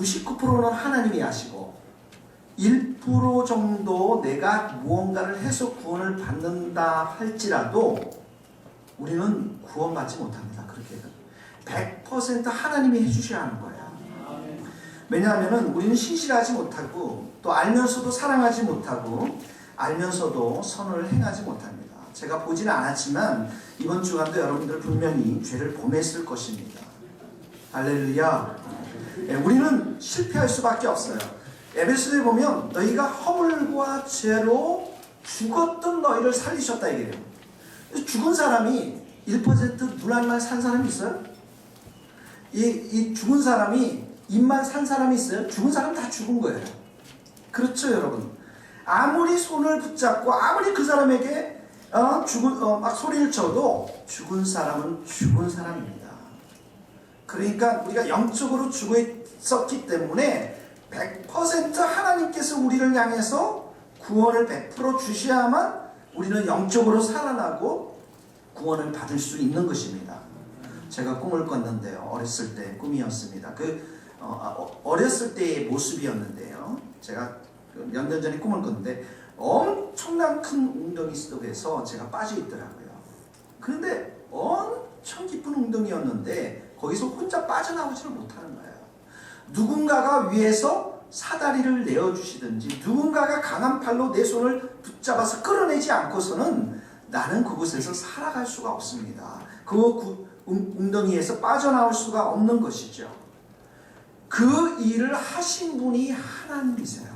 99%는 하나님이 하시고 1% 정도 내가 무언가를 해서 구원을 받는다 할지라도 우리는 구원받지 못합니다. 그렇게 100% 하나님이 해주셔야 하는 거예요. 왜냐하면 우리는 신실하지 못하고 또 알면서도 사랑하지 못하고 알면서도 선을 행하지 못합니다. 제가 보지는 않았지만 이번 주간도 여러분들 분명히 죄를 범했을 것입니다. 할렐루야. 우리는 실패할 수밖에 없어요. 에베소서에 보면 너희가 허물과 죄로 죽었던 너희를 살리셨다 이게요. 죽은 사람이 1% 눈 한 말 산 사람이 있어요? 이 죽은 사람이 입만 산 사람이 있어요? 죽은 사람 다 죽은 거예요. 그렇죠 여러분. 아무리 손을 붙잡고 아무리 그 사람에게 막 소리를 쳐도 죽은 사람은 죽은 사람입니다. 그러니까 우리가 영적으로 죽어 있었기 때문에 100% 하나님께서 우리를 향해서 구원을 100% 주셔야만 우리는 영적으로 살아나고 구원을 받을 수 있는 것입니다. 제가 꿈을 꿨는데요. 어렸을 때 꿈이었습니다. 어렸을 때의 모습이었는데요. 제가 몇 년 전에 꿈을 꿨는데 엄청난 큰 웅덩이 속에서 제가 빠져 있더라고요. 그런데 엄청 깊은 웅덩이였는데 거기서 혼자 빠져나오지를 못하는 거예요. 누군가가 위에서 사다리를 내어주시든지 누군가가 강한 팔로 내 손을 붙잡아서 끌어내지 않고서는 나는 그곳에서 살아갈 수가 없습니다. 그 웅덩이에서 빠져나올 수가 없는 것이죠. 그 일을 하신 분이 하나님이세요.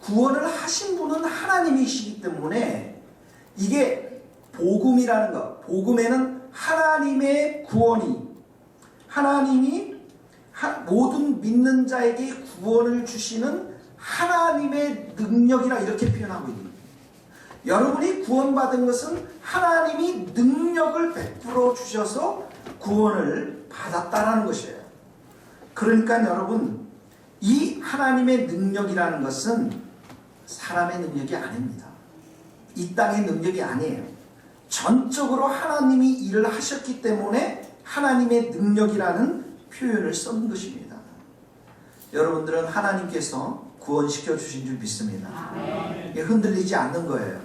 구원을 하신 분은 하나님이시기 때문에 이게 복음이라는 것, 복음에는 하나님의 구원이, 하나님이 모든 믿는 자에게 구원을 주시는 하나님의 능력이라 이렇게 표현하고 있는 거예요. 여러분이 구원받은 것은 하나님이 능력을 베풀어 주셔서 구원을 받았다라는 것이에요. 그러니까 여러분, 이 하나님의 능력이라는 것은 사람의 능력이 아닙니다. 이 땅의 능력이 아니에요. 전적으로 하나님이 일을 하셨기 때문에 하나님의 능력이라는 표현을 쓴 것입니다. 여러분들은 하나님께서 구원시켜 주신 줄 믿습니다. 흔들리지 않는 거예요.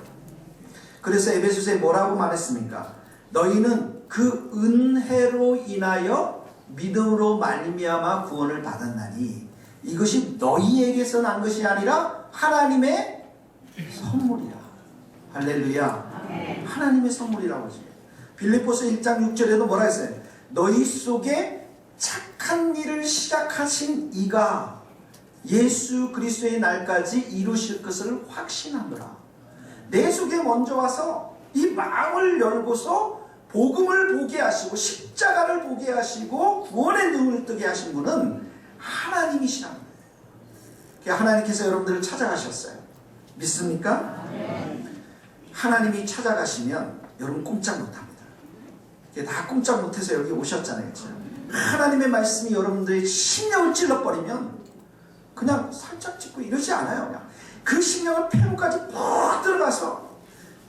그래서 에베소서에 뭐라고 말했습니까? 너희는 그 은혜로 인하여 믿음으로 말미암아 구원을 받았나니 이것이 너희에게서 난 것이 아니라 하나님의 선물이라. 할렐루야. 하나님의 선물이라고 하죠. 빌립보서 1장 6절에도 뭐라 했어요? 너희 속에 착한 일을 시작하신 이가 예수 그리스도의 날까지 이루실 것을 확신하노라. 내 속에 먼저 와서 이 마음을 열고서 복음을 보게 하시고 십자가를 보게 하시고 구원의 눈을 뜨게 하신 분은 하나님이시라는 거예요. 하나님께서 여러분들을 찾아가셨어요. 믿습니까? 하나님이 찾아가시면 여러분 꼼짝 못합니다. 다 꼼짝 못해서 여기 오셨잖아요. 그렇죠? 하나님의 말씀이 여러분들의 심령을 찔러버리면 그냥 살짝 짚고 이러지 않아요. 그냥 그 심령을 폐부까지 푹 들어가서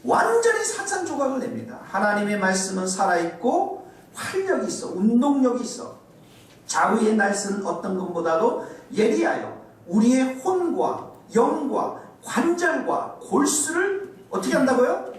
완전히 산산조각을 냅니다. 하나님의 말씀은 살아있고 활력이 있어, 운동력이 있어. 좌우의 날쓰는 어떤 것보다도 예리하여 우리의 혼과 영과 관절과 골수를 어떻게 한다고요?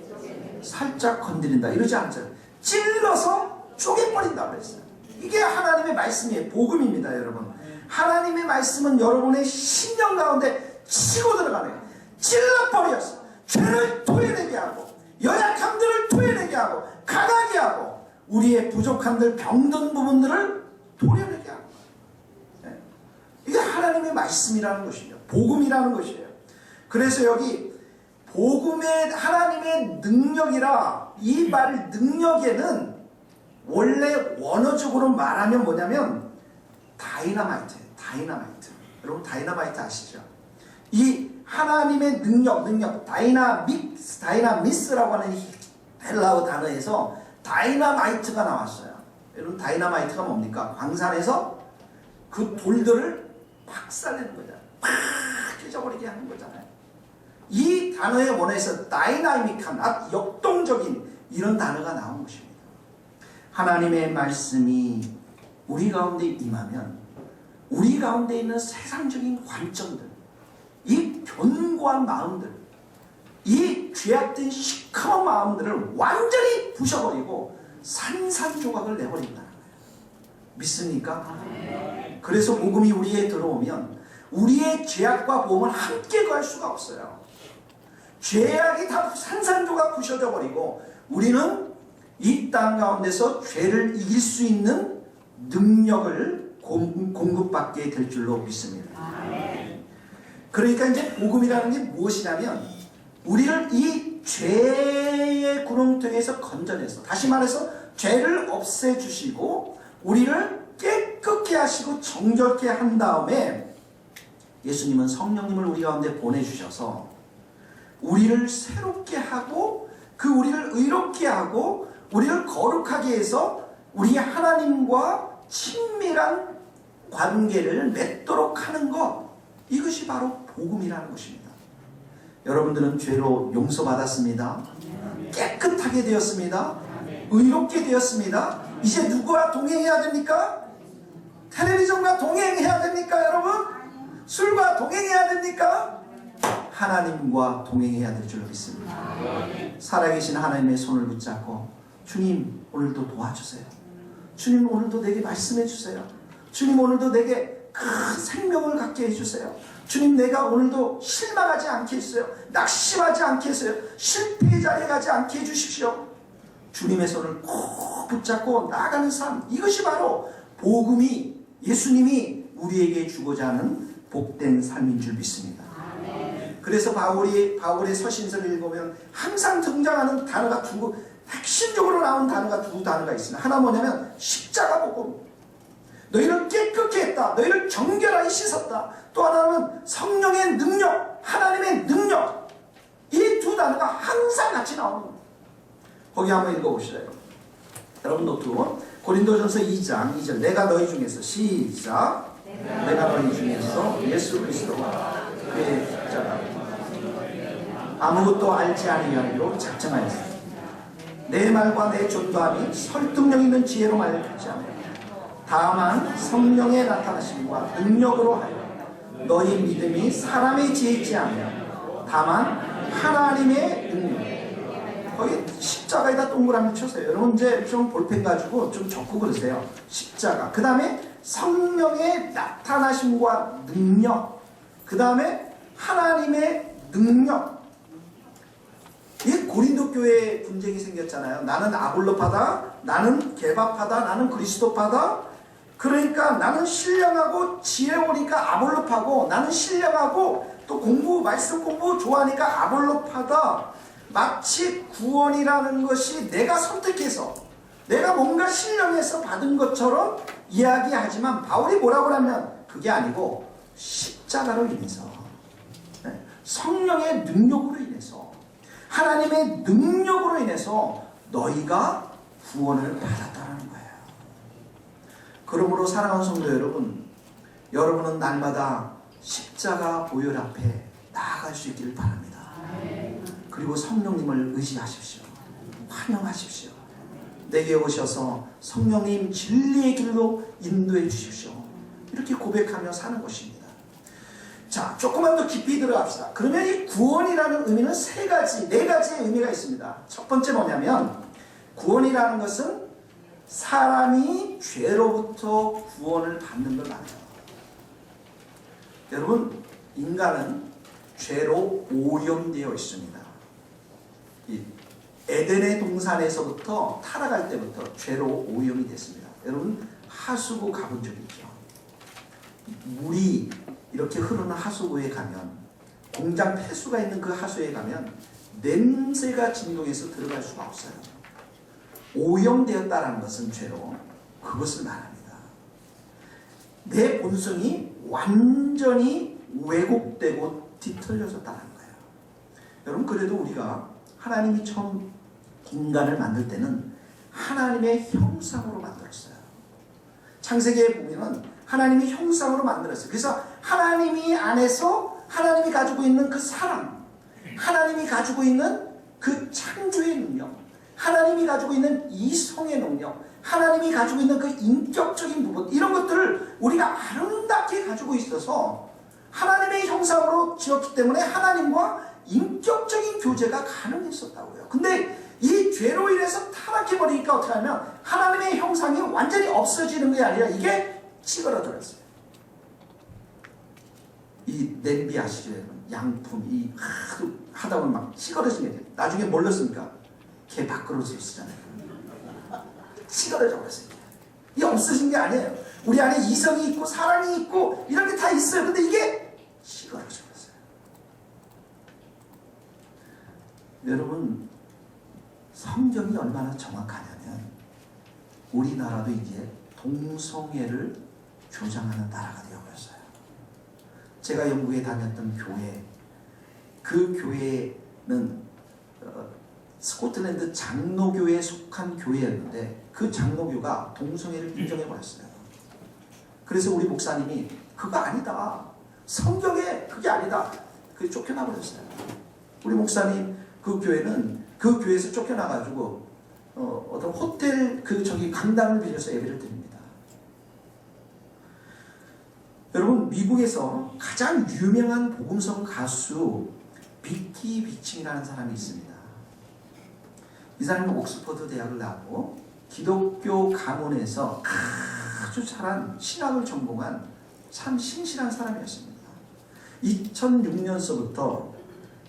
살짝 건드린다. 이러지 않죠. 찔러서 쪼개버린다 그랬어요. 이게 하나님의 말씀이에요. 복음입니다, 여러분. 하나님의 말씀은 여러분의 심령 가운데 치고 들어가네요. 찔러버렸어. 죄를 토해내게 하고 연약함들을 토해내게 하고 강하게 하고 우리의 부족함들 병든 부분들을 도려내게 하고 이게 하나님의 말씀이라는 것이죠. 복음이라는 것이에요. 그래서 여기 복음의 하나님의 능력이라 이 말 능력에는 원래 원어적으로 말하면 뭐냐면 다이너마이트예요. 다이너마이트. 여러분 다이너마이트 아시죠? 이 하나님의 능력, 다이나미스라고 하는 헬라어 단어에서 다이너마이트가 나왔어요. 여러분 다이너마이트가 뭡니까? 광산에서 그 돌들을 박살내는 거잖아요. 팍 깨져버리게 하는 거잖아요. 이 단어의 원어에서 다이나믹한, 역동적인 이런 단어가 나온 것입니다. 하나님의 말씀이 우리 가운데 임하면 우리 우리 가운데 있는 세상적인 관점들, 이 견고한 마음들, 이 죄악된 시커먼 마음들을 완전히 부셔버리고 산산조각을 내버린다는 거예요. 믿습니까? 그래서 복음이 우리에 들어오면 우리의 죄악과 보험은 함께 갈 수가 없어요. 죄악이 다 산산조각 부셔져 버리고 우리는 이 땅 가운데서 죄를 이길 수 있는 능력을 공급받게 될 줄로 믿습니다. 그러니까 이제 복음이라는 게 무엇이냐면 우리를 이 죄의 구렁텅이에서 건져내서, 다시 말해서 죄를 없애주시고 우리를 깨끗게 하시고 정결케 한 다음에 예수님은 성령님을 우리 가운데 보내주셔서 우리를 새롭게 하고 그 우리를 의롭게 하고 우리를 거룩하게 해서 우리 하나님과 친밀한 관계를 맺도록 하는 것, 이것이 바로 복음이라는 것입니다. 여러분들은 죄로 용서받았습니다. 깨끗하게 되었습니다. 의롭게 되었습니다. 이제 누구와 동행해야 됩니까? 텔레비전과 동행해야 됩니까, 여러분? 술과 동행해야 됩니까? 하나님과 동행해야 될 줄로 믿습니다. 살아계신 하나님의 손을 붙잡고 주님 오늘도 도와주세요. 주님 오늘도 내게 말씀해 주세요. 주님 오늘도 내게 큰 생명을 갖게 해주세요. 주님 내가 오늘도 실망하지 않게 해주세요. 낙심하지 않게 해주세요. 실패의 자리에 가지 않게 해주십시오. 주님의 손을 꼭 붙잡고 나아가는 삶, 이것이 바로 복음이 예수님이 우리에게 주고자 하는 복된 삶인 줄 믿습니다. 그래서 바울의 서신서를 읽으면 항상 등장하는 단어가 핵심적으로 나온 단어가 두 단어가 있습니다. 하나 뭐냐면 십자가 복음. 너희를 깨끗게 했다. 너희를 정결하게 씻었다. 또 하나는 성령의 능력, 하나님의 능력. 이 두 단어가 항상 같이 나오는 겁니다. 거기 한번 읽어봅시다. 여러분 노트. 고린도전서 2장 2절. 내가 너희 중에서 시작. 내가 너희 중에서 예수 그리스도와 그의 십자가 아무것도 알지 아니하기로 작정하였습니다. 내 말과 내 전도함이 설득력 있는 지혜로 말하지 않아요. 다만 성령의 나타나심과 능력으로 하여 너희 믿음이 사람의 지혜이지 않아요. 다만 하나님의 능력. 거기 십자가에다 동그라미 쳐세요. 여러분 이제 좀 볼펜 가지고 좀 적고 그러세요. 십자가. 그 다음에 성령의 나타나심과 능력. 그 다음에 하나님의 능력. 이 고린도 교회에 분쟁이 생겼잖아요. 나는 아볼로파다, 나는 게바파다, 나는 그리스도파다. 그러니까 나는 신령하고 지혜로우니까 아볼로파고, 나는 신령하고 또 말씀 공부 좋아하니까 아볼로파다. 마치 구원이라는 것이 내가 선택해서, 내가 뭔가 신령해서 받은 것처럼 이야기하지만 바울이 뭐라고 하면 그게 아니고 십자가로 인해서, 성령의 능력으로 인해서, 하나님의 능력으로 인해서 너희가 구원을 받았다는 거예요. 그러므로 사랑하는 성도 여러분, 여러분은 날마다 십자가 오열 앞에 나아갈 수 있기를 바랍니다. 그리고 성령님을 의지하십시오. 환영하십시오. 내게 오셔서 성령님 진리의 길로 인도해 주십시오. 이렇게 고백하며 사는 것입니다. 자, 조금만 더 깊이 들어갑시다. 그러면 이 구원이라는 의미는 네 가지의 의미가 있습니다. 첫 번째 뭐냐면, 구원이라는 것은 사람이 죄로부터 구원을 받는 걸 말해요. 여러분, 인간은 죄로 오염되어 있습니다. 이 에덴의 동산에서부터 타락할 때부터 죄로 오염이 됐습니다. 여러분, 하수구 가본 적 있죠? 물이 이렇게 흐르는 하수구에 가면, 공장 폐수가 있는 그 하수에 가면 냄새가 진동해서 들어갈 수가 없어요. 오염되었다는 것은 죄로 그것을 말합니다. 내 본성이 완전히 왜곡되고 뒤틀려졌다는 거예요. 여러분, 그래도 우리가 하나님이 처음 인간을 만들 때는 하나님의 형상으로 만들었어요. 창세기에 보면 하나님이 형상으로 만들었어요. 그래서 하나님이 안에서 하나님이 가지고 있는 그 사랑, 하나님이 가지고 있는 그 창조의 능력, 하나님이 가지고 있는 이성의 능력, 하나님이 가지고 있는 그 인격적인 부분, 이런 것들을 우리가 아름답게 가지고 있어서 하나님의 형상으로 지었기 때문에 하나님과 인격적인 교제가 가능했었다고요. 근데 이 죄로 인해서 타락해버리니까 어떻게 하면 하나님의 형상이 완전히 없어지는 게 아니라 이게 찌그러들었어요. 이 냄비 아시죠? 양품, 이 하다 보면 막 찌그러지게 돼요. 나중에 뭘 넣습니까? 개 밥그릇을 쓰잖아요. 찌그러져 버렸어요. 이게 없어진 게 아니에요. 우리 안에 이성이 있고 사랑이 있고 이런 게 다 있어요. 근데 이게 찌그러져 버렸어요. 여러분, 성경이 얼마나 정확하냐면 우리나라도 이제 동성애를 조장하는 나라가 되어버렸어요. 제가 영국에 다녔던 교회, 그 교회는 스코틀랜드 장로교에 속한 교회였는데 그 장로교가 동성애를 인정해버렸어요. 그래서 우리 목사님이 그거 아니다, 성경에 그게 아니다, 그게 쫓겨나버렸어요. 우리 목사님 그 교회는 그 교회에서 쫓겨나가지고 어떤 호텔 강당을 빌려서 예배를 드립니다. 여러분, 미국에서 가장 유명한 복음성 가수 비키 비칭이라는 사람이 있습니다. 이 사람은 옥스퍼드 대학을 나오고 기독교 가문에서 아주 잘한 신학을 전공한 참 신실한 사람이었습니다. 2006년서부터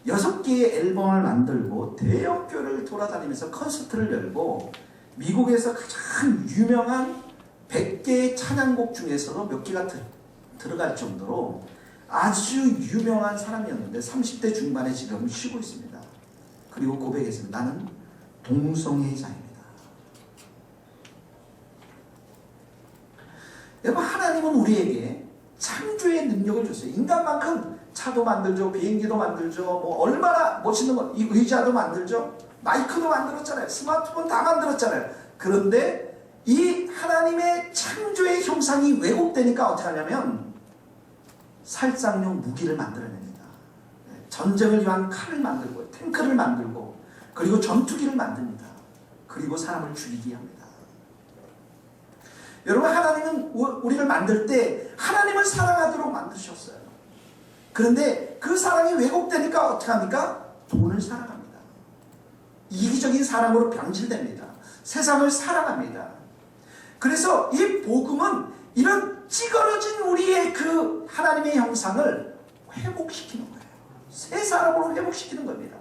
6개의 앨범을 만들고 대형교를 돌아다니면서 콘서트를 열고 미국에서 가장 유명한 100개의 찬양곡 중에서도 몇 개가 들어갈 정도로 아주 유명한 사람이었는데 30대 중반에 지금 쉬고 있습니다. 그리고 고백했습니다. 나는 동성애자입니다. 여러분, 하나님은 우리에게 창조의 능력을 줬어요. 인간만큼 차도 만들죠, 비행기도 만들죠, 뭐 얼마나 멋있는 거, 이 의자도 만들죠, 마이크도 만들었잖아요, 스마트폰 다 만들었잖아요. 그런데 이 하나님의 창조의 형상이 왜곡되니까 어떻게 하냐면 살상용 무기를 만들어냅니다. 전쟁을 위한 칼을 만들고 탱크를 만들고 그리고 전투기를 만듭니다. 그리고 사람을 죽이게 합니다. 여러분, 하나님은 우리를 만들 때 하나님을 사랑하도록 만드셨어요. 그런데 그 사랑이 왜곡되니까 어떻게 합니까? 돈을 사랑합니다. 이기적인 사랑으로 변질됩니다. 세상을 사랑합니다. 그래서 이 복음은 이런 찌그러진 우리의 그 하나님의 형상을 회복시키는 거예요. 새 사람으로 회복시키는 겁니다.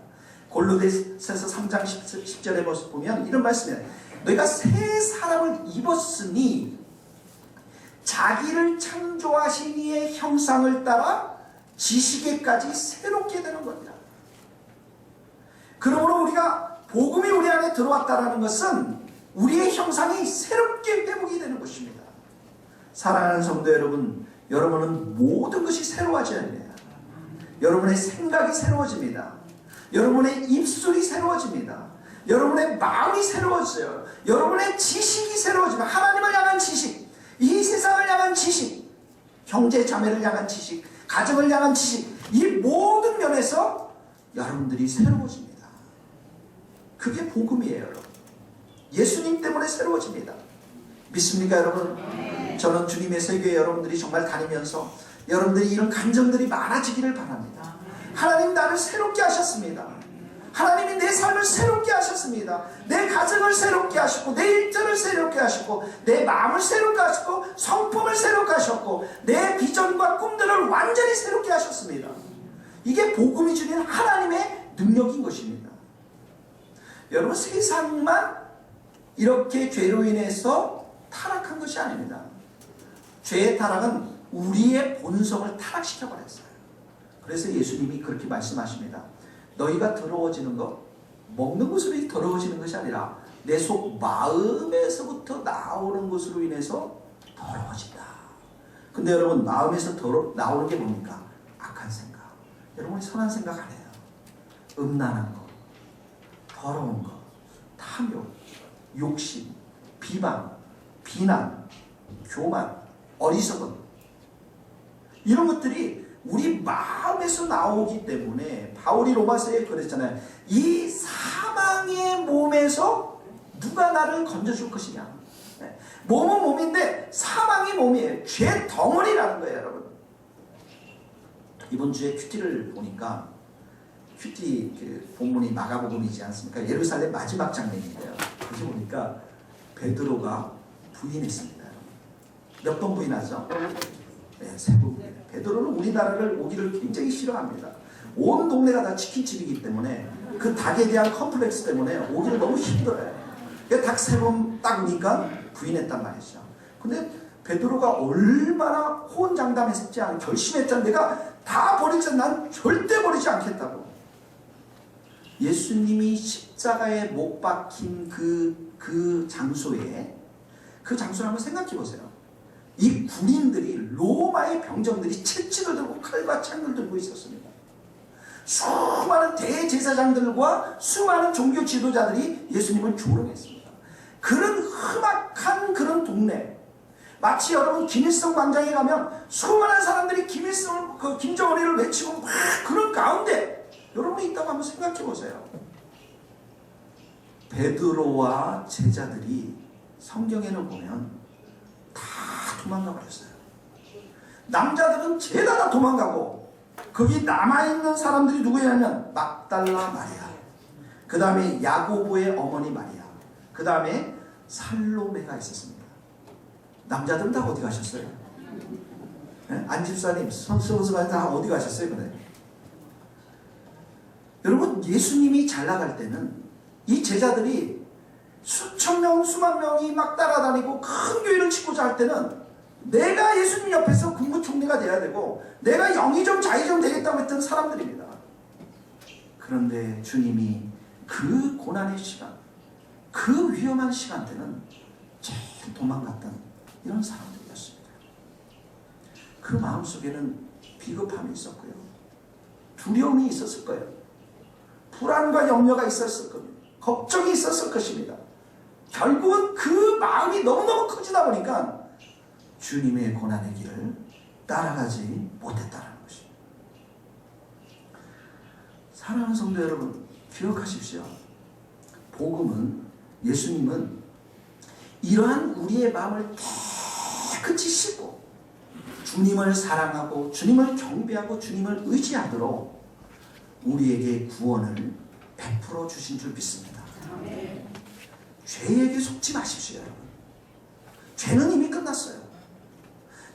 골로새서 3장 10절에 보면 이런 말씀이에요. 너희가 새 사람을 입었으니 자기를 창조하신 이의 형상을 따라 지식에까지 새롭게 되는 겁니다. 그러므로 우리가 복음이 우리 안에 들어왔다는 것은 우리의 형상이 새롭게 회복이 되는 것입니다. 사랑하는 성도 여러분, 여러분은 모든 것이 새로워져야 됩니다. 여러분의 생각이 새로워집니다. 여러분의 입술이 새로워집니다. 여러분의 마음이 새로워져요. 여러분의 지식이 새로워집니다. 하나님을 향한 지식, 이 세상을 향한 지식, 형제 자매를 향한 지식, 가정을 향한 지식, 이 모든 면에서 여러분들이 새로워집니다. 그게 복음이에요, 여러분. 예수님 때문에 새로워집니다. 믿습니까, 여러분? 저는 주님의 세계에 여러분들이 정말 다니면서 여러분들이 이런 감정들이 많아지기를 바랍니다. 하나님 나를 새롭게 하셨습니다. 하나님이 내 삶을 새롭게 하셨습니다. 내 가정을 새롭게 하셨고, 내 일터를 새롭게 하셨고, 내 마음을 새롭게 하셨고, 성품을 새롭게 하셨고, 내 비전과 꿈들을 완전히 새롭게 하셨습니다. 이게 복음이 주는 하나님의 능력인 것입니다. 여러분, 세상만 이렇게 죄로 인해서 타락한 것이 아닙니다. 죄의 타락은 우리의 본성을 타락시켜버렸어요. 그래서 예수님이 그렇게 말씀하십니다. 너희가 더러워지는 것, 먹는 것으로 더러워지는 것이 아니라 내 속 마음에서부터 나오는 것으로 인해서 더러워진다. 근데 여러분, 마음에서 나오는 게 뭡니까? 악한 생각. 여러분이 선한 생각 안 해요. 음란한 것, 더러운 것, 탐욕, 욕심, 비방, 비난, 교만, 어리석음, 이런 것들이 우리 마음에서 나오기 때문에 바울이 로마서에 그랬잖아요. 이 사망의 몸에서 누가 나를 건져줄 것이냐? 몸은 몸인데 사망이 몸이에요. 죄 덩어리라는 거예요, 여러분. 이번 주에 큐티를 보니까 큐티 그 본문이 마가복음이지 않습니까? 예루살렘 마지막 장면인데요. 거기 보니까 베드로가 부인했습니다. 몇 번 부인하죠? 네, 3번. 베드로는 우리나라를 오기를 굉장히 싫어합니다. 온 동네가 다 치킨집이기 때문에 그 닭에 대한 컴플렉스 때문에 오기를 너무 힘들어요. 닭 3번 딱 오니까 부인했단 말이죠. 근데 베드로가 얼마나 호언장담했지 않은 결심했잖아. 내가 다 버리지, 난 절대 버리지 않겠다고. 예수님이 십자가에 못 박힌 그 장소에, 그 장소를 한번 생각해 보세요. 이 군인들이, 로마의 병정들이 채찍을 들고 칼과 창을 들고 있었습니다. 수많은 대제사장들과 수많은 종교 지도자들이 예수님을 조롱했습니다. 그런 험악한 그런 동네, 마치 여러분 김일성 광장에 가면 수많은 사람들이 김정은이를 외치고 막 그런 가운데 여러분이 있다고 한번 생각해 보세요. 베드로와 제자들이 성경에는 보면 다 도망가 버렸어요. 남자들은 죄다 다 도망가고, 거기 남아있는 사람들이 누구냐면 막달라 마리아, 그 다음에 야고보의 어머니 마리아, 그 다음에 살로메가 있었습니다. 남자들은 다 어디 가셨어요? 네? 안집사님, 선수가 다 어디 가셨어요? 그래. 여러분, 예수님이 잘 나갈 때는 이 제자들이 수천 명, 수만 명이 막 따라다니고 큰 교회를 짓고자 할 때는 내가 예수님 옆에서 국무총리가 돼야 되고 내가 영의정 자의정 되겠다고 했던 사람들입니다. 그런데 주님이 그 고난의 시간, 그 위험한 시간대는 제일 도망갔던 이런 사람들이었습니다. 그 마음속에는 비겁함이 있었고요, 두려움이 있었을 거예요. 불안과 염려가 있었을 겁니다. 걱정이 있었을 것입니다. 결국은 그 마음이 너무너무 커지다 보니까 주님의 고난의 길을 따라가지 못했다는 것입니다. 사랑하는 성도 여러분, 기억하십시오. 복음은, 예수님은 이러한 우리의 마음을 깨끗이 씻고 주님을 사랑하고 주님을 경배하고 주님을 의지하도록 우리에게 구원을 베풀어 주신 줄 믿습니다. 죄에게 속지 마십시오, 여러분. 죄는 이미 끝났어요.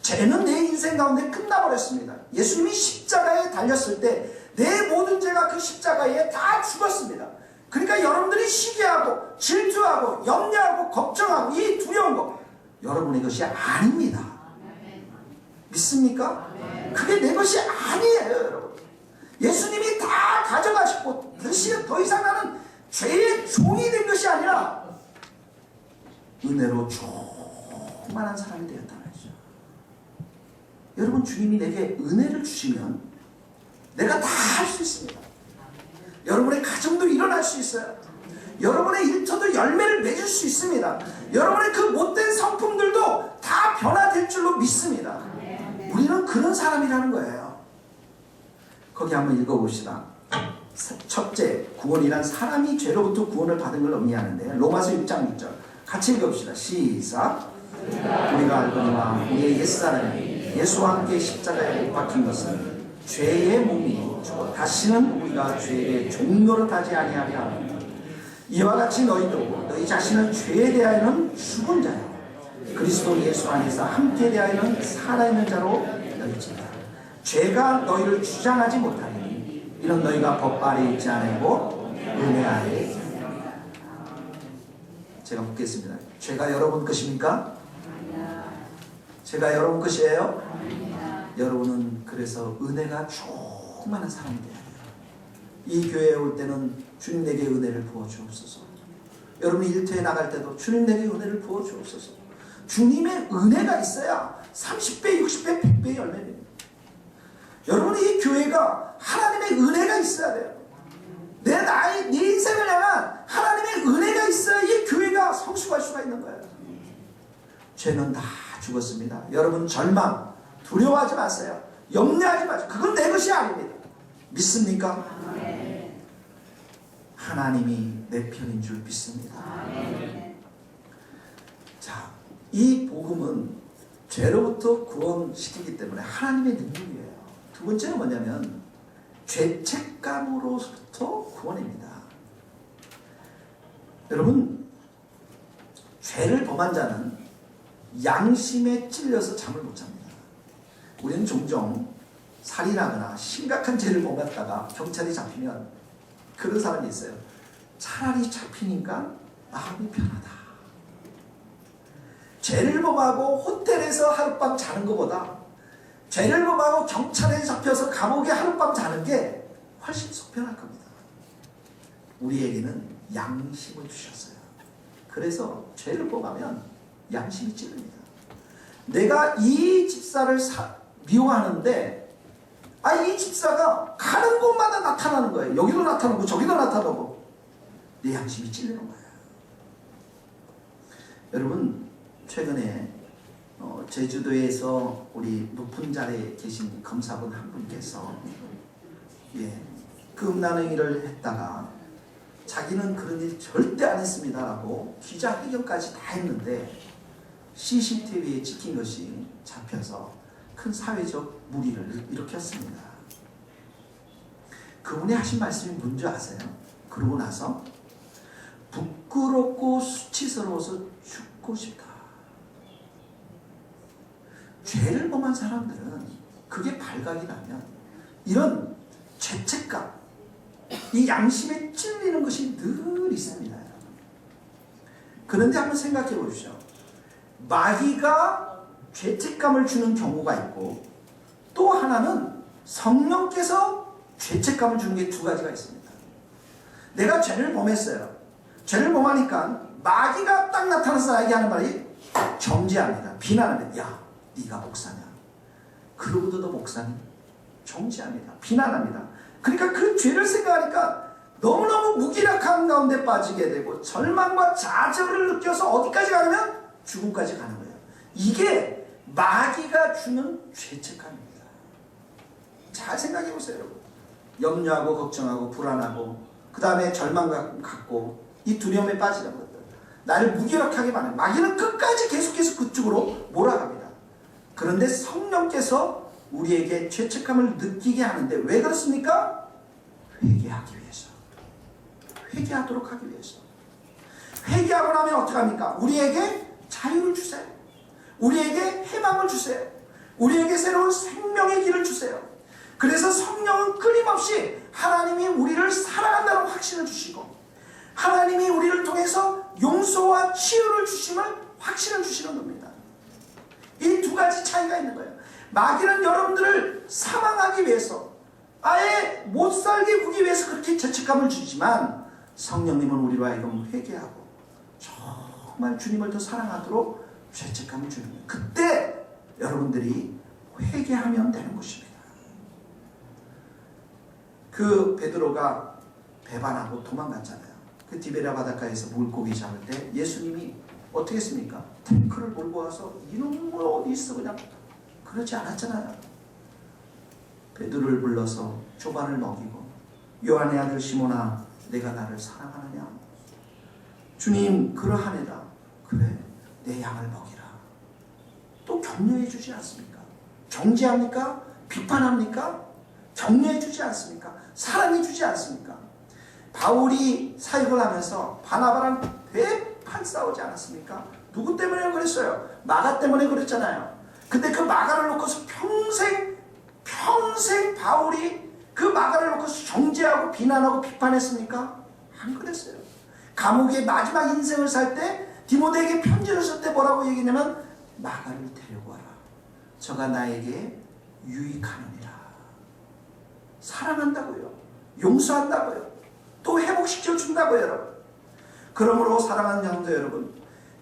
죄는 내 인생 가운데 끝나버렸습니다. 예수님이 십자가에 달렸을 때 내 모든 죄가 그 십자가에 다 죽었습니다. 그러니까 여러분들이 시기하고 질투하고 염려하고 걱정하고 이 두려운 거, 여러분의 것이 아닙니다. 믿습니까? 그게 내 것이 아니에요, 여러분. 예수님이 다 가져가시고 더 이상 나는 죄의 종이 된 것이 아니라 은혜로 충만한 사람이 되었다는 거죠. 여러분, 주님이 내게 은혜를 주시면 내가 다 할 수 있습니다. 여러분의 가정도 일어날 수 있어요. 여러분의 일터도 열매를 맺을 수 있습니다. 여러분의 그 못된 성품들도 다 변화될 줄로 믿습니다. 우리는 그런 사람이라는 거예요. 거기 한번 읽어봅시다. 첫째, 구원이란 사람이 죄로부터 구원을 받은 걸 의미하는데, 로마서 6장 6절 같이 읽어봅시다. 시작. 우리가 알거니와 우리의 옛사람이 예수와 함께 십자가에 못 박힌 것은 죄의 몸이 죽어 다시는 우리가 죄의 종노릇 하지 아니하려 합니다. 이와 같이 너희도 너희 자신은 죄에 대하여는 죽은 자요 그리스도 예수 안에서 함께 대하여는 살아있는 자로 너희지라. 죄가 너희를 주장하지 못하니 이는 너희가 법 아래 있지 않고 은혜 아래 있습니다. 제가 묻겠습니다. 죄가 여러분 것입니까? 죄가 여러분 것이에요? 여러분은 그래서 은혜가 충만한 사람이 돼야 돼요. 이 교회에 올 때는 주님 내게 은혜를 부어 주옵소서. 여러분이 일터에 나갈 때도 주님 내게 은혜를 부어 주옵소서. 주님의 은혜가 있어야 30배, 60배, 100배의 열매입니다. 여러분이 이 교회가 하나님의 은혜가 있어야 돼요. 내 인생을 향한 하나님의 은혜가 있어야 이 교회가 성숙할 수가 있는 거예요. 죄는 다 죽었습니다. 여러분, 절망, 두려워하지 마세요. 염려하지 마세요. 그건 내 것이 아닙니다. 믿습니까? 하나님이 내 편인 줄 믿습니다. 자, 이 복음은 죄로부터 구원시키기 때문에 하나님의 능력이에요. 두 번째는 뭐냐면 죄책감으로부터 구원입니다. 여러분, 죄를 범한 자는 양심에 찔려서 잠을 못 잡니다. 우리는 종종 살인하거나 심각한 죄를 범했다가 경찰이 잡히면 그런 사람이 있어요. 차라리 잡히니까 마음이 편하다. 죄를 범하고 호텔에서 하룻밤 자는 것보다 죄를 범하고 경찰에 잡혀서 감옥에 하룻밤 자는 게 훨씬 속편할 겁니다. 우리에게는 양심을 주셨어요. 그래서 죄를 범하면 양심이 찔립니다. 내가 이 집사를 미워하는데 이 집사가 가는 곳마다 나타나는 거예요. 여기도 나타나고 저기도 나타나고 내 양심이 찔리는 거예요. 여러분, 최근에 제주도에서 우리 높은 자리에 계신 검사분 한 분께서 그 음란한 일을 했다가 자기는 그런 일 절대 안 했습니다라고 기자회견까지 다 했는데 CCTV에 찍힌 것이 잡혀서 큰 사회적 물의를 일으켰습니다. 그분이 하신 말씀이 뭔지 아세요? 그러고 나서 부끄럽고 수치스러워서 죽고 싶다. 죄를 범한 사람들은 그게 발각이 나면 이런 죄책감, 이 양심에 찔리는 것이 늘 있습니다. 그런데 한번 생각해 보십시오. 마귀가 죄책감을 주는 경우가 있고 또 하나는 성령께서 죄책감을 주는 게 두 가지가 있습니다. 내가 죄를 범했어요. 죄를 범하니까 마귀가 딱 나타나서 나에게 하는 말이 정죄합니다. 비난합니다. 야, 네가 목사냐? 그러고도 너 목사니? 정죄합니다. 비난합니다. 그러니까 그 죄를 생각하니까 너무너무 무기력한 가운데 빠지게 되고 절망과 좌절을 느껴서 어디까지 가냐면 죽음까지 가는 거예요. 이게 마귀가 주는 죄책감입니다. 잘 생각해 보세요, 여러분. 염려하고 걱정하고 불안하고 그 다음에 절망감 갖고 이 두려움에 빠지는 것들, 나를 무기력하게 만든 마귀는 끝까지 계속해서 그쪽으로 몰아갑니다. 그런데 성령께서 우리에게 죄책감을 느끼게 하는데 왜 그렇습니까? 회개하기 위해서. 회개하도록 하기 위해서. 회개하고 나면 어떻게 합니까? 우리에게 자유를 주세요. 우리에게 희망을 주세요. 우리에게 새로운 생명의 길을 주세요. 그래서 성령은 끊임없이 하나님이 우리를 사랑한다는 확신을 주시고 하나님이 우리를 통해서 용서와 치유를 주심을 확신을 주시는 겁니다. 이 두 가지 차이가 있는 거예요. 마귀는 여러분들을 사망하기 위해서 아예 못 살게 구기 위해서 그렇게 죄책감을 주지만 성령님은 우리로 하여금 회개하고 정말 주님을 더 사랑하도록 죄책감을 주는 거예요. 그때 여러분들이 회개하면 되는 것입니다. 그 베드로가 배반하고 도망갔잖아요. 그 디베랴 바닷가에서 물고기 잡을 때 예수님이 어떻게 했습니까? 탱크를 몰고 와서 이놈 뭐 어디 있어 그냥 그러지 않았잖아요. 베드로를 불러서 조반을 먹이고 요한의 아들 시몬아 내가 나를 사랑하느냐? 주님 그러하네다. 그래 내 양을 먹이라. 또 격려해 주지 않습니까? 정죄합니까? 비판합니까? 격려해 주지 않습니까? 사랑해 주지 않습니까? 바울이 사역을 하면서 바나바랑 대판 싸우지 않았습니까? 누구 때문에 그랬어요? 마가 때문에 그랬잖아요. 근데 그 마가를 놓고서 평생 바울이 그 마가를 놓고서 정죄하고 비난하고 비판했습니까? 안 그랬어요. 감옥의 마지막 인생을 살 때 디모데에게 편지를 쓸 때 뭐라고 얘기했냐면 마가를 데려와라. 저가 나에게 유익하느니라. 사랑한다고요. 용서한다고요. 또 회복시켜 준다고요, 여러분. 그러므로 사랑하는 양도 여러분,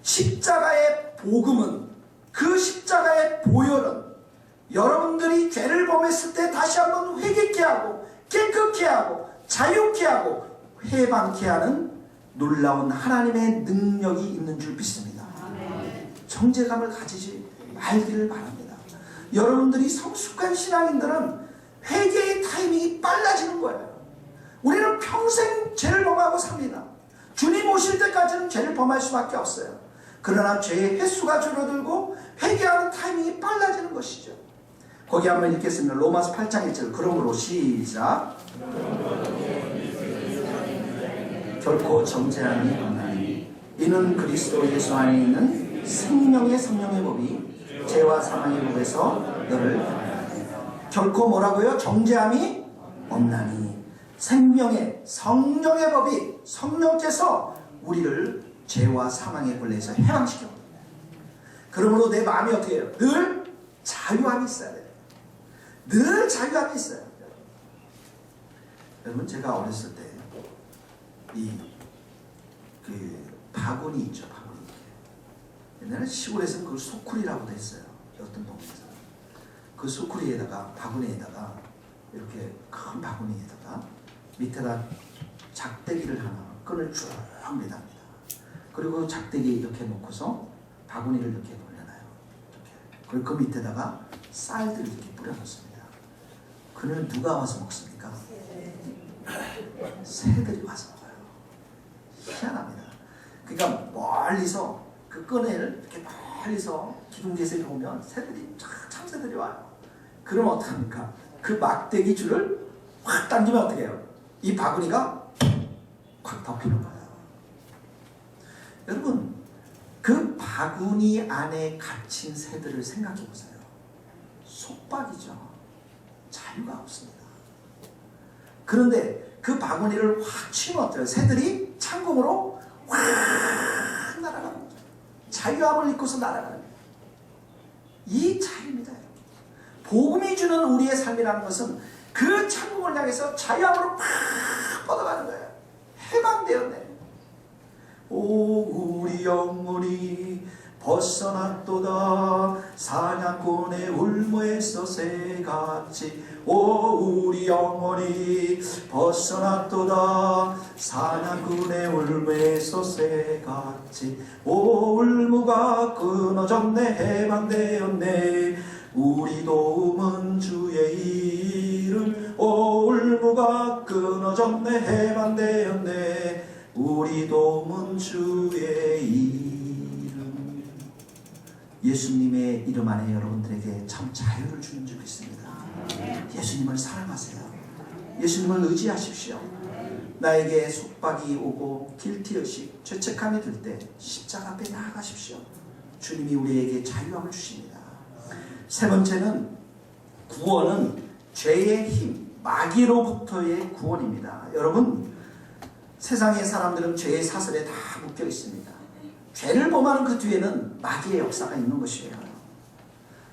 십자가의 복음은 그 십자가의 보혈은 여러분들이 죄를 범했을 때 다시 한번 회개케 하고 깨끗게 하고 자유케 하고 해방케 하는 놀라운 하나님의 능력이 있는 줄 믿습니다. 정죄감을 가지지 말기를 바랍니다. 여러분들이 성숙한 신앙인들은 회개의 타이밍이 빨라지는 거예요. 우리는 평생 죄를 범하고 삽니다. 주님 오실 때까지는 죄를 범할 수밖에 없어요. 그러나 죄의 횟수가 줄어들고 회개하는 타이밍이 빨라지는 것이죠. 거기 한번 읽겠습니다. 로마서 8장 1절. 그러므로 시작. 결코 정죄함이 없나니 이는 그리스도 예수 안에 있는 생명의 성령의 법이 죄와 사망의 법에서 너를 결코 뭐라고요? 정죄함이 없나니 생명의 성령의 법이 성령께서 우리를 죄와 사망의 권리에서 해방시켜. 그러므로 내 마음이 어떻게 해요? 늘 자유함이 있어야 돼요. 늘 자유함이 있어요. 여러분 제가 어렸을 때 바구니 있죠. 바구니. 옛날에 시골에서는 그걸 소쿠리라고도 했어요. 어떤 동네에서. 그 소쿠리에다가 바구니에다가 이렇게 큰 바구니에다가 밑에다 작대기를 하나 끈을 쭉 매답니다. 그리고 작대기에 이렇게 놓고서 바구니를 이렇게 돌려놔요. 이렇게. 그리고 그 밑에다가 쌀들을 이렇게 뿌려놓습니다. 그는 누가 와서 먹습니까? 새들이 와서 먹어요. 희한합니다. 그러니까 멀리서 그 끈을 이렇게 멀리서 기둥제새를 오면 새들이 참새들이 와요. 그러면 어떡합니까? 그 막대기 줄을 확 당기면 어떻게 해요? 이 바구니가 확 덮이는 거예요. 여러분 그 바구니 안에 갇힌 새들을 생각해 보세요. 속박이죠. 자유가 없습니다. 그런데 그 바구니를 확 치면 어때요? 새들이 창공으로 확 날아가는 거죠. 자유함을 입고서 날아가는 거예요. 이 자유입니다. 복음이 주는 우리의 삶이라는 것은 그 창공을 향해서 자유함으로 팍 뻗어가는 거예요. 해방되었네. 오 우리 영혼이 벗어났도다 사냥꾼의 울무에서 새같이. 오 우리 영혼이 벗어났도다 사냥꾼의 울무에서 새같이. 오 울무가 끊어졌네 해방되었네 우리 도움은 주의 이름. 오 울무가 끊어졌네 해방되었네 우리 도움은 주의 이름. 예수님의 이름 안에 여러분들에게 참 자유를 주는 줄 믿습니다. 예수님을 사랑하세요. 예수님을 의지하십시오. 나에게 속박이 오고 길티의식, 죄책감이 들 때 십자가 앞에 나아가십시오. 주님이 우리에게 자유함을 주십니다. 세 번째는 구원은 죄의 힘, 마귀로부터의 구원입니다. 여러분 세상의 사람들은 죄의 사슬에 다 묶여 있습니다. 죄를 범하는 그 뒤에는 마귀의 역사가 있는 것이에요.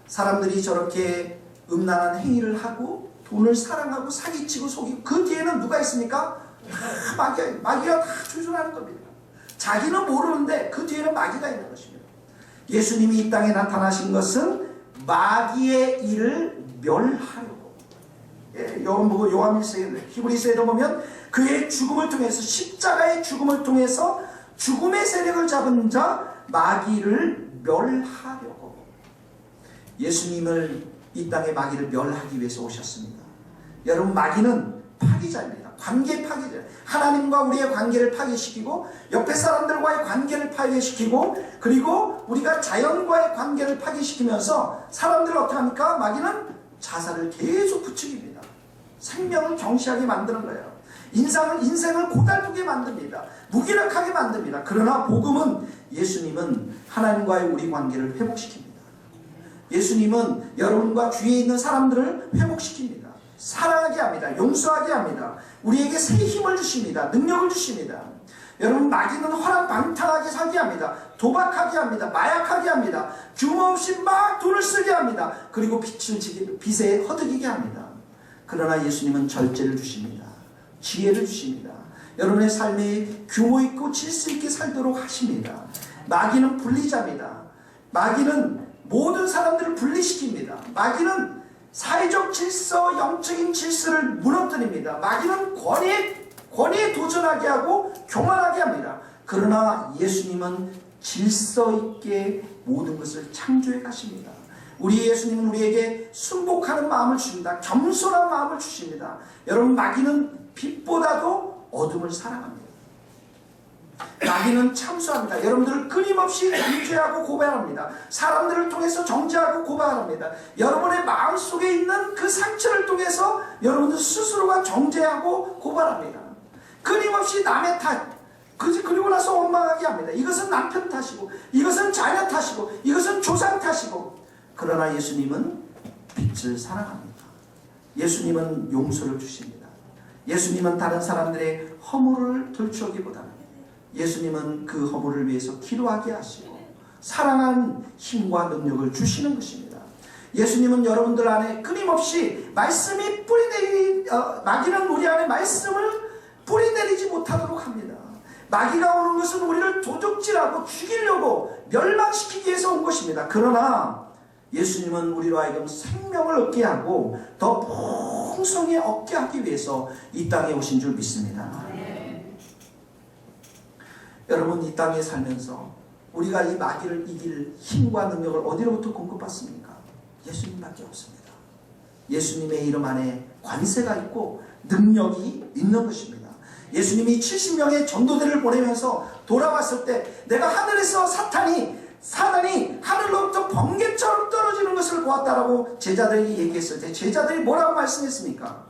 사람들이 저렇게 음란한 행위를 하고 돈을 사랑하고 사기치고 속이고 그 뒤에는 누가 있습니까? 다 마귀가 다 조준하는 겁니다. 자기는 모르는데 그 뒤에는 마귀가 있는 것입니다. 예수님이 이 땅에 나타나신 것은 마귀의 일을 멸하려고. 히브리서에도 보면 그의 죽음을 통해서 십자가의 죽음을 통해서 죽음의 세력을 잡은 자 마귀를 멸하려고. 예수님을 이 땅에 마귀를 멸하기 위해서 오셨습니다. 여러분 마귀는 파괴자입니다. 관계 파괴자. 하나님과 우리의 관계를 파괴시키고 옆에 사람들과의 관계를 파괴시키고 그리고 우리가 자연과의 관계를 파괴시키면서 사람들을 어떻게 합니까? 마귀는 자살을 계속 부추깁니다. 생명을 경시하게 만드는 거예요. 인생을 고달프게 만듭니다. 무기력하게 만듭니다. 그러나 복음은 예수님은 하나님과의 우리 관계를 회복시킵니다. 예수님은 여러분과 주위에 있는 사람들을 회복시킵니다. 사랑하게 합니다. 용서하게 합니다. 우리에게 새 힘을 주십니다. 능력을 주십니다. 여러분 마귀는 허랑방탕하게 살게 합니다. 도박하게 합니다. 마약하게 합니다. 규모 없이 막 돈을 쓰게 합니다. 그리고 빚에 허덕이게 합니다. 그러나 예수님은 절제를 주십니다. 지혜를 주십니다. 여러분의 삶에 규모 있고 질서 있게 살도록 하십니다. 마귀는 분리자입니다. 마귀는 모든 사람들을 분리시킵니다. 마귀는 사회적 질서, 영적인 질서를 무너뜨립니다. 마귀는 권위에 도전하게 하고 교만하게 합니다. 그러나 예수님은 질서 있게 모든 것을 창조해 가십니다. 우리 예수님은 우리에게 순복하는 마음을 주십니다. 겸손한 마음을 주십니다. 여러분 마귀는 빛보다도 어둠을 사랑합니다. 마귀는 참수합니다. 여러분들을 끊임없이 정죄하고 고발합니다. 사람들을 통해서 정죄하고 고발합니다. 여러분의 마음속에 있는 그 상처를 통해서 여러분들 스스로가 정죄하고 고발합니다. 끊임없이 남의 탓, 그리고 나서 원망하게 합니다. 이것은 남편 탓이고, 이것은 자녀 탓이고, 이것은 조상 탓이고. 그러나 예수님은 빛을 사랑합니다. 예수님은 용서를 주십니다. 예수님은 다른 사람들의 허물을 들추기보다는 예수님은 그 허물을 위해서 기도하게 하시고 사랑한 힘과 능력을 주시는 것입니다. 예수님은 여러분들 안에 끊임없이 말씀이 마귀는 우리 안에 말씀을 뿌리내리지 못하도록 합니다. 마귀가 오는 것은 우리를 도둑질하고 죽이려고 멸망시키기 위해서 온 것입니다. 그러나 예수님은 우리로 하여금 생명을 얻게 하고 더 풍성히 얻게 하기 위해서 이 땅에 오신 줄 믿습니다. 여러분, 이 땅에 살면서 우리가 이 마귀를 이길 힘과 능력을 어디로부터 공급받습니까? 예수님밖에 없습니다. 예수님의 이름 안에 관세가 있고 능력이 있는 것입니다. 예수님이 70명의 전도대를 보내면서 돌아왔을 때 내가 하늘에서 사단이 하늘로부터 번개처럼 떨어지는 것을 보았다라고 제자들이 얘기했을 때 제자들이 뭐라고 말씀했습니까?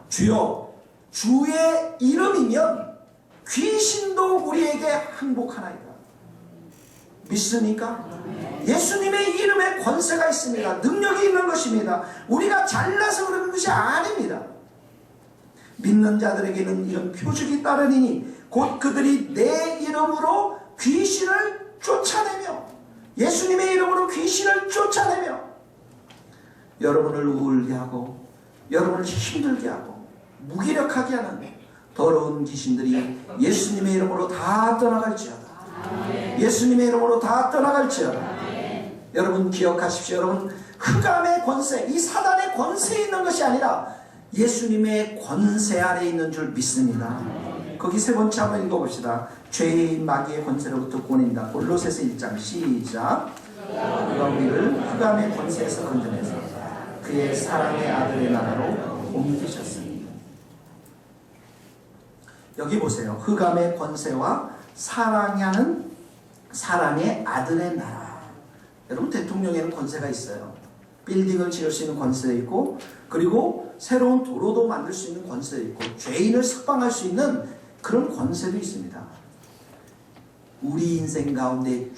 주여, 주의 이름이면 귀신도 우리에게 항복하나이다. 믿습니까? 예수님의 이름에 권세가 있습니다. 능력이 있는 것입니다. 우리가 잘나서 그러는 것이 아닙니다. 믿는 자들에게는 이런 표적이 따르니 곧 그들이 내 이름으로 귀신을 쫓아내며, 예수님의 이름으로 귀신을 쫓아내며 여러분을 우울게 하고 여러분을 힘들게 하고 무기력하게 하는 더러운 귀신들이 예수님의 이름으로 다 떠나갈지어다. 예수님의 이름으로 다 떠나갈지어다. 여러분 기억하십시오. 여러분, 흑암의 권세, 이 사단의 권세에 있는 것이 아니라 예수님의 권세 아래 있는 줄 믿습니다. 거기 세 번째 한번 읽어봅시다. 죄인 마귀의 권세로부터 구원입니다. 골로새서 1장 시작. 그가 우리를 흑암의 권세에서 건져내서 그의 사랑의 아들의 나라로 옮기셨으니. 여기 보세요. 흑암의 권세와 사랑하는 사랑의 아들의 나라. 여러분, 대통령에는 권세가 있어요. 빌딩을 지을 수 있는 권세 있고, 그리고 새로운 도로도 만들 수 있는 권세 있고, 죄인을 석방할 수 있는 그런 권세도 있습니다. 우리 인생 가운데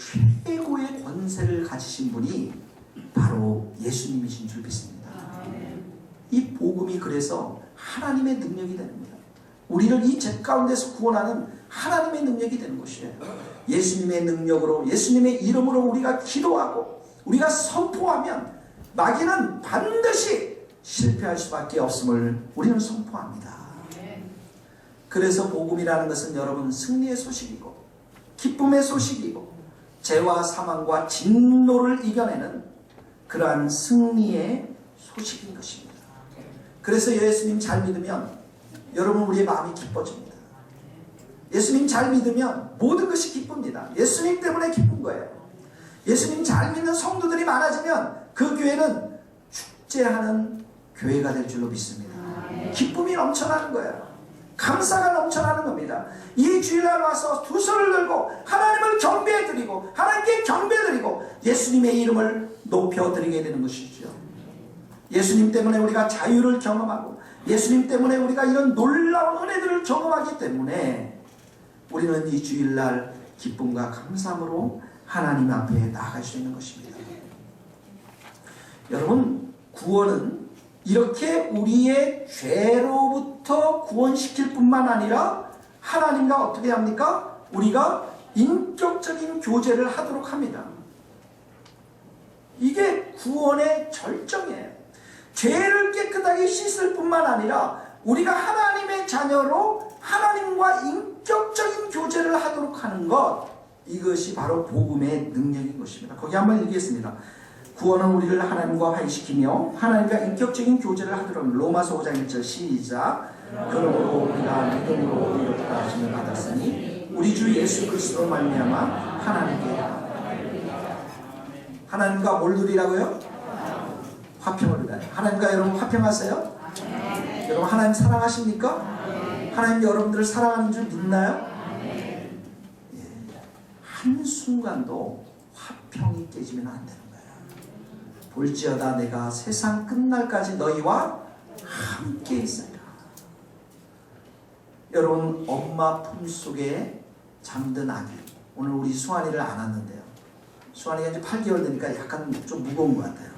최고의 권세를 가지신 분이 바로 예수님이신 줄 믿습니다. 이 복음이 그래서 하나님의 능력이 되는 겁니다. 우리를 이 죄 가운데서 구원하는 하나님의 능력이 되는 것이에요. 예수님의 능력으로, 예수님의 이름으로 우리가 기도하고 우리가 선포하면 마귀는 반드시 실패할 수밖에 없음을 우리는 선포합니다. 그래서 복음이라는 것은 여러분 승리의 소식이고 기쁨의 소식이고 죄와 사망과 진노를 이겨내는 그러한 승리의 소식인 것입니다. 그래서 예수님 잘 믿으면 여러분 우리의 마음이 기뻐집니다. 예수님 잘 믿으면 모든 것이 기쁩니다. 예수님 때문에 기쁜 거예요. 예수님 잘 믿는 성도들이 많아지면 그 교회는 축제하는 교회가 될 줄로 믿습니다. 기쁨이 넘쳐나는 거예요. 감사가 넘쳐나는 겁니다. 이 주일날 와서 두 손을 들고 하나님을 경배해드리고 하나님께 경배드리고 예수님의 이름을 높여드리게 되는 것이죠. 예수님 때문에 우리가 자유를 경험하고 예수님 때문에 우리가 이런 놀라운 은혜들을 경험하기 때문에 우리는 이 주일날 기쁨과 감사함으로 하나님 앞에 나아갈 수 있는 것입니다. 여러분, 구원은 이렇게 우리의 죄로부터 구원시킬 뿐만 아니라 하나님과 어떻게 합니까? 우리가 인격적인 교제를 하도록 합니다. 이게 구원의 절정이에요. 죄를 깨끗하게 씻을 뿐만 아니라 우리가 하나님의 자녀로 하나님과 인격적인 교제를 하도록 하는 것, 이것이 바로 복음의 능력인 것입니다. 거기 한번 읽겠습니다. 구원은 우리를 하나님과 화해시키며 하나님과 인격적인 교제를 하도록. 로마서 5장 1절 시작. 그러므로 우리가 믿음으로 의롭다 하심을 받았으니 우리 주 예수 그리스도로 말미암아 하나님과 뭘 누리라고요? 화평을 누려요. 하나님과 여러분 화평하세요? 여러분 하나님 사랑하십니까? 하나님 여러분들을 사랑하는 줄 믿나요? 한순간도 화평이 깨지면 안 되는 거야. 볼지어다 내가 세상 끝날까지 너희와 함께 있으리라. 여러분, 엄마 품속에 잠든 아기, 오늘 우리 수환이를 안았는데요. 수환이가 이제 8개월 되니까 약간 좀 무거운 것 같아요.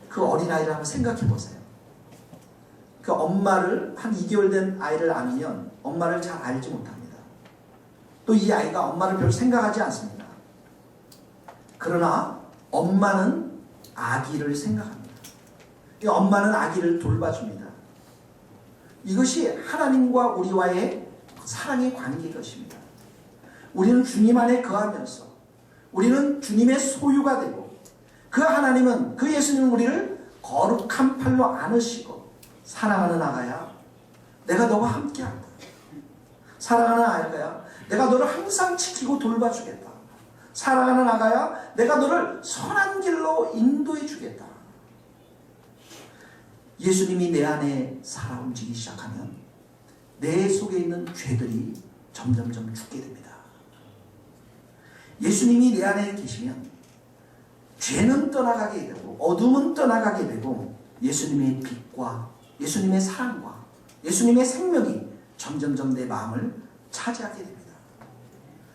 그 어린아이를 한번 생각해 보세요. 그 엄마를, 한 2개월 된 아이를 안으면 엄마를 잘 알지 못합니다. 또 이 아이가 엄마를 별로 생각하지 않습니다. 그러나 엄마는 아기를 생각합니다. 이 엄마는 아기를 돌봐줍니다. 이것이 하나님과 우리와의 사랑의 관계인 것입니다. 우리는 주님 안에 거하면서 우리는 주님의 소유가 되고, 그 하나님은, 그 예수님은 우리를 거룩한 팔로 안으시고, 사랑하는 아가야, 내가 너와 함께한다. 사랑하는 아가야, 내가 너를 항상 지키고 돌봐주겠다. 사랑하는 아가야, 내가 너를 선한 길로 인도해 주겠다. 예수님이 내 안에 살아 움직이기 시작하면 내 속에 있는 죄들이 점점점 죽게 됩니다. 예수님이 내 안에 계시면 죄는 떠나가게 되고 어둠은 떠나가게 되고 예수님의 빛과 예수님의 사랑과 예수님의 생명이 점점점 내 마음을 차지하게 됩니다.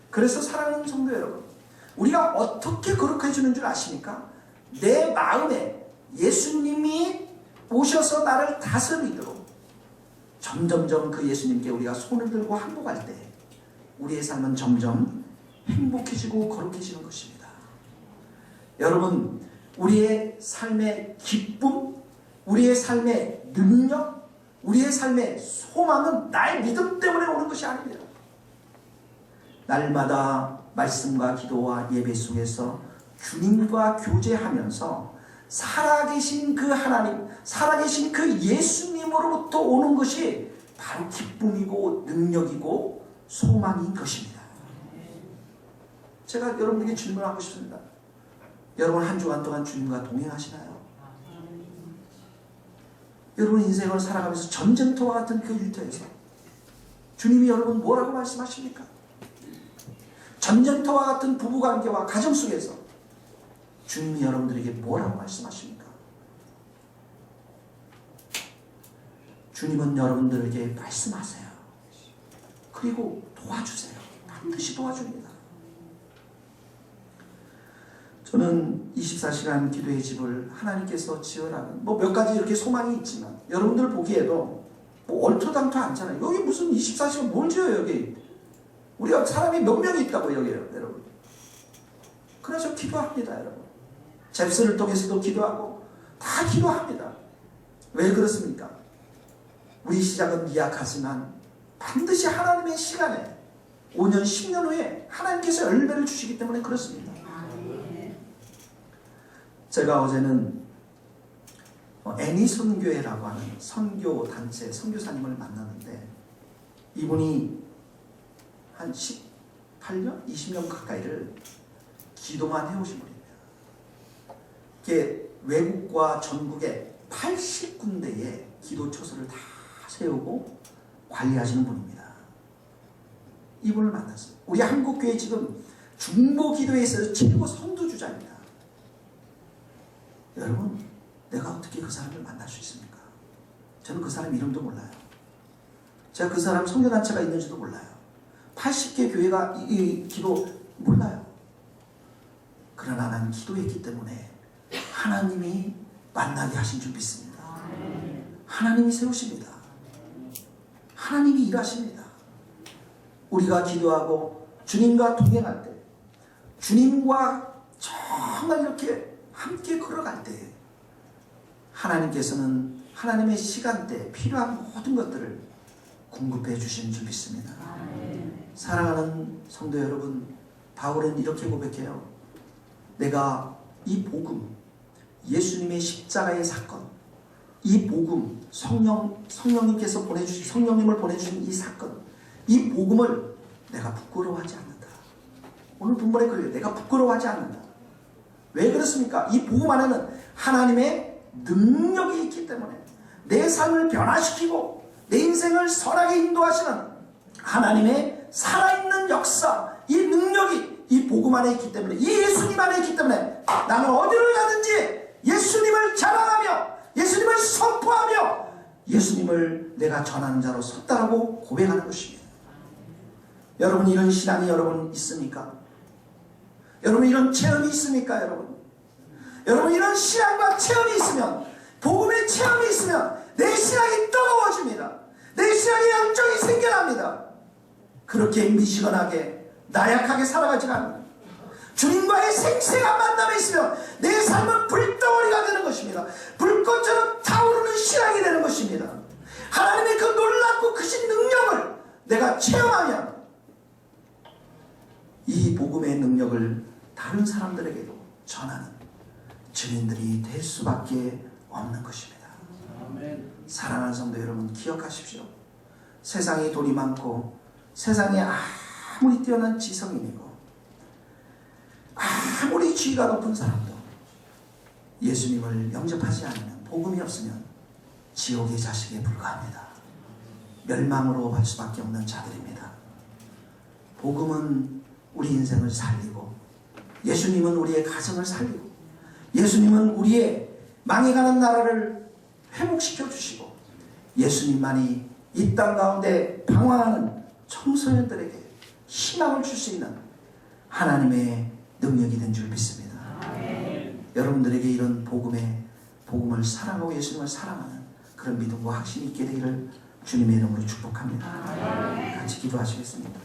그래서 사랑하는 성도 여러분, 우리가 어떻게 거룩해 주는 줄 아십니까? 내 마음에 예수님이 오셔서 나를 다스리도록 점점점 그 예수님께 우리가 손을 들고 항복할 때 우리의 삶은 점점 행복해지고 거룩해지는 것입니다. 여러분, 우리의 삶의 기쁨, 우리의 삶의 능력, 우리의 삶의 소망은 나의 믿음 때문에 오는 것이 아닙니다. 날마다 말씀과 기도와 예배 속에서 주님과 교제하면서 살아계신 그 하나님, 살아계신 그 예수님으로부터 오는 것이 바로 기쁨이고 능력이고 소망인 것입니다. 제가 여러분에게 질문하고 싶습니다. 여러분 한 주간 동안 주님과 동행하시나요? 여러분 인생을 살아가면서 전쟁터와 같은 그 일터에서 주님이 여러분 뭐라고 말씀하십니까? 전쟁터와 같은 부부관계와 가정 속에서 주님이 여러분들에게 뭐라고 말씀하십니까? 주님은 여러분들에게 말씀하세요. 그리고 도와주세요. 반드시 도와줍니다. 저는 24시간 기도의 집을 하나님께서 지으라는 몇 가지 이렇게 소망이 있지만 여러분들 보기에도 얼토당토 않잖아요. 여기 무슨 24시간 뭘 지어요 여기. 우리가 사람이 몇 명이 있다고 여기요 여러분. 그래서 기도합니다 여러분. 잽스를 통해서도 기도하고 다 기도합니다. 왜 그렇습니까? 우리 시작은 미약하지만 반드시 하나님의 시간에 5년 10년 후에 하나님께서 열매를 주시기 때문에 그렇습니다. 제가 어제는 애니선교회라고 하는 선교단체 선교사님을 만났는데 이분이 한 18년? 20년 가까이를 기도만 해오신 분입니다. 이게 외국과 전국의 80군데의 기도처소를 다 세우고 관리하시는 분입니다. 이분을 만났어요. 우리 한국교회 지금 중보기도에 있어서 최고 선두주자입니다. 여러분, 내가 어떻게 그 사람을 만날 수 있습니까? 저는 그 사람 이름도 몰라요. 제가 그 사람 선교단체가 있는지도 몰라요. 80개 교회가 이 기도 몰라요. 그러나 나는 기도했기 때문에 하나님이 만나게 하신 줄 믿습니다. 하나님이 세우십니다. 하나님이 일하십니다. 우리가 기도하고 주님과 동행할 때 주님과 정말 이렇게 함께 걸어갈 때 하나님께서는 하나님의 시간대에 필요한 모든 것들을 공급해 주시는 줄 믿습니다. 사랑하는 성도 여러분, 바울은 이렇게 고백해요. 내가 이 복음, 예수님의 십자가의 사건, 이 복음, 성령님께서 보내주신, 성령님을 보내주신 이 사건, 이 복음을 내가 부끄러워하지 않는다. 오늘 본문에 그래요. 내가 부끄러워하지 않는다. 왜 그렇습니까? 이 복음 안에는 하나님의 능력이 있기 때문에 내 삶을 변화시키고 내 인생을 선하게 인도하시는 하나님의 살아있는 역사, 이 능력이 이 복음 안에 있기 때문에, 이 예수님 안에 있기 때문에 나는 어디를 가든지 예수님을 자랑하며 예수님을 선포하며 예수님을 내가 전하는 자로 섰다라고 고백하는 것입니다. 여러분, 이런 신앙이 여러분 있습니까? 여러분, 이런 체험이 있습니까? 여러분, 이런 신앙과 체험이 있으면, 복음의 체험이 있으면 내 신앙이 뜨거워집니다. 내 신앙의 열정이 생겨납니다. 그렇게 미지근하게 나약하게 살아가지 않는 주님과의 생생한 만남에 있으면 내 삶은 불덩어리가 되는 것입니다. 불꽃처럼 타오르는 신앙이 되는 것입니다. 하나님의 그 놀랍고 크신 능력을 내가 체험하면 이 복음의 능력을 다른 사람들에게도 전하는 증인들이 될 수밖에 없는 것입니다. 아멘. 사랑하는 성도 여러분, 기억하십시오. 세상에 돈이 많고 세상에 아무리 뛰어난 지성인이고 아무리 지위가 높은 사람도 예수님을 영접하지 않으면, 복음이 없으면 지옥의 자식에 불과합니다. 멸망으로 갈 수밖에 없는 자들입니다. 복음은 우리 인생을 살리고, 예수님은 우리의 가정을 살리고, 예수님은 우리의 망해가는 나라를 회복시켜 주시고, 예수님만이 이 땅 가운데 방황하는 청소년들에게 희망을 줄 수 있는 하나님의 능력이 된 줄 믿습니다. 아멘. 여러분들에게 이런 복음을 사랑하고 예수님을 사랑하는 그런 믿음과 확신이 있게 되기를 주님의 이름으로 축복합니다. 아멘. 같이 기도하시겠습니다.